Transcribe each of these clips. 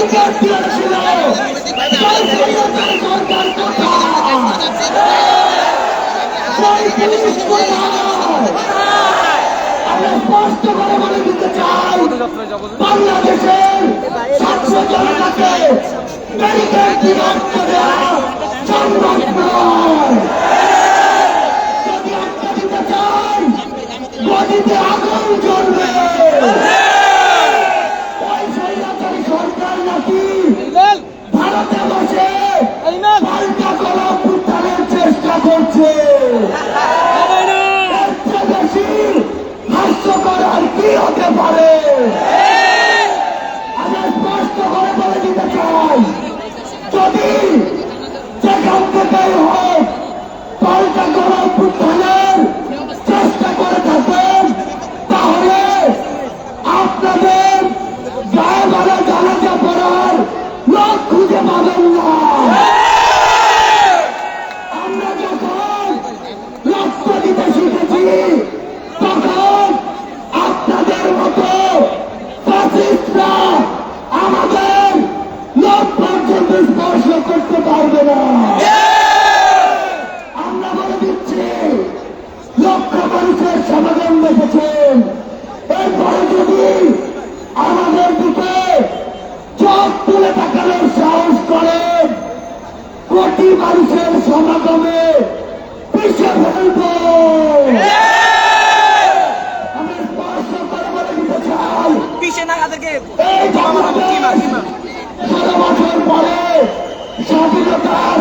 Barricade দিয়েছিল সরকার আমরা স্পষ্ট করে বলে দিতে চাই, বাংলাদেশের ছাত্র জনতাকে ব্যারিকেড দিয়ে আটকে দেওয়া সম্ভব নয়। যদি আটকে দিতে চাই, গদিতে আগুন জ্বলবে। সরকার নাকি ভারতে বসে পাল্টা কলা উত্থানের চেষ্টা করছে। বেশি হাস্যকর আর কি হতে পারে? আমি স্পষ্ট করে বলে দিতে চাই, যদি যেখান থেকেই হোক পাল্টা কলা উত্থানের চেষ্টা করে থাকেন, তাহলে আপনাদের গায়ে বাড়া জানাজা পড়ার লোক খুঁজে পাবেন না। আমরা যখন রক্ত দিতে শিখেছি, তখন আপনাদের মতো ফ্যাসিস্টরা আমাদের লোক পর্যন্ত স্পর্শ করতে পারবে না। আমরা বলে দিচ্ছি, লক্ষ মানুষের সমাগম দেখেছেন, এরপরে যদি আমাদের দিকে চোখ তুলে তাকানোর সাহস করেন, কোটি মানুষের সমাগমে পিছিয়ে ফেলব। আমি স্পষ্ট করে বলে দিতে চাই, এই 16 বছর পরে স্বাধীনতার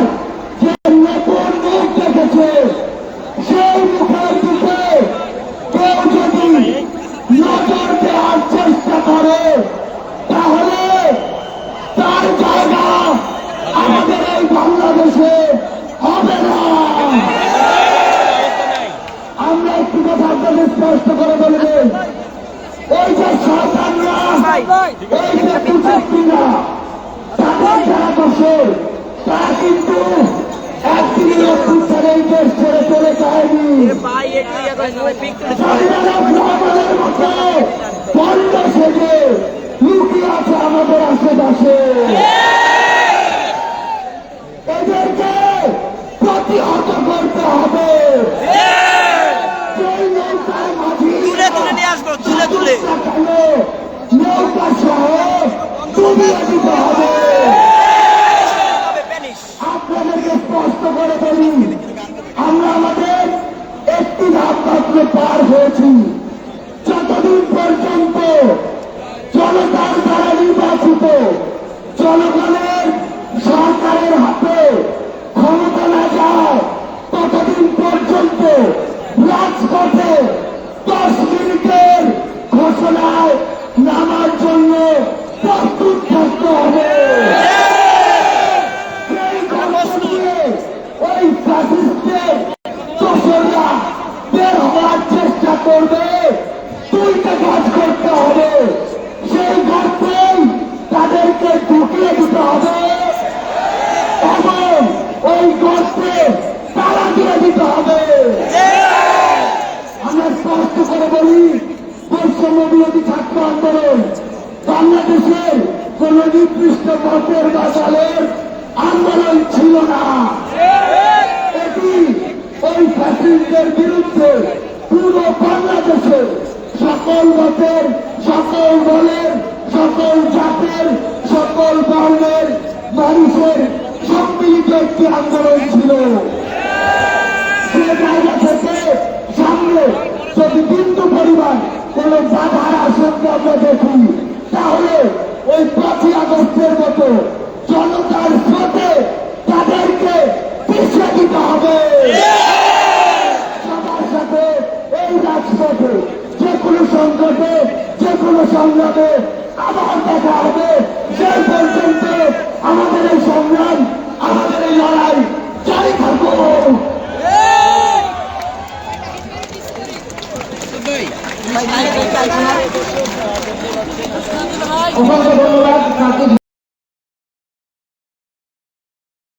যে নতুন মুখ দেখেছে, সেই মুখের দিকে কেউ যদি নজর দেওয়ার চেষ্টা করে, তাহলে তার জায়গা আমাদের এই বাংলাদেশে হবে না। আমরা একটু কথা আপনাদের স্পষ্ট করে বলবেন, এই যে সরকাররা, এই যে কুচক্রীরা, তাদের যারা বসে, তারা কিন্তু একদিনের অত্যাচারে এই দেশ ছেড়ে চলে যায়নি। আমাদের মতো বন্ধ সেজে লুকিয়ে আছে আমাদের আশেপাশে। এদেরকে প্রতিহত করতে হবে। নৌকা সহ ডুবিয়ে দিতে হবে। আপনাদেরকে স্পষ্ট করে বলি, আমরা আমাদের একটি ধাপ মাত্র পার হয়েছি। যতদিন পর্যন্ত জনতার দ্বারা নির্বাচিত জনগণের সরকারের হাতে ক্ষমতা না যায়, ততদিন পর্যন্ত রাজপথে 10 মিনিটের ঘোষণায় নামার জন্য প্রস্তুত থাকতে হবে। ওই ফ্যাসিস্টের দোসররা বের হওয়ার চেষ্টা করবে, দুইটা কাজ করতে হবে। সেই গর্তেই তাদেরকে ঢুকিয়ে দিতে হবে এবং ওই গর্তে তালা দিয়ে দিতে হবে। আমরা স্পষ্ট করে বলি, বৈষম্য বিরোধী ছাত্র আন্দোলন বাংলাদেশের কোন নির্দিষ্ট মতের বা দলের আন্দোলন ছিল না। এটি ওই ফ্যাসিস্টদের বিরুদ্ধে পুরো বাংলাদেশের সকল মতের, সকল দলের, সকল জাতের, সকল বর্ণের মানুষের সম্মিলিত একটি আন্দোলন ছিল। সে জায়গা থেকে সামনে যদি বিন্দু পরিমাণ কোন বাধার আশঙ্কা আমরা দেখি, তাহলে ওই 5ই আগস্টের মতো জনতার স্রোতে তাদেরকে পিছিয়ে দিতে হবে। সবার সাথে এই রাজপথে যে কোনো সংকটে, যে কোনো সংগ্রামে আবার দেখা হবে। সেই পর্যন্ত আমাদের এই সংগ্রাম, আমাদের এই লড়াই জারি থাকবো। ধন্যবাদ।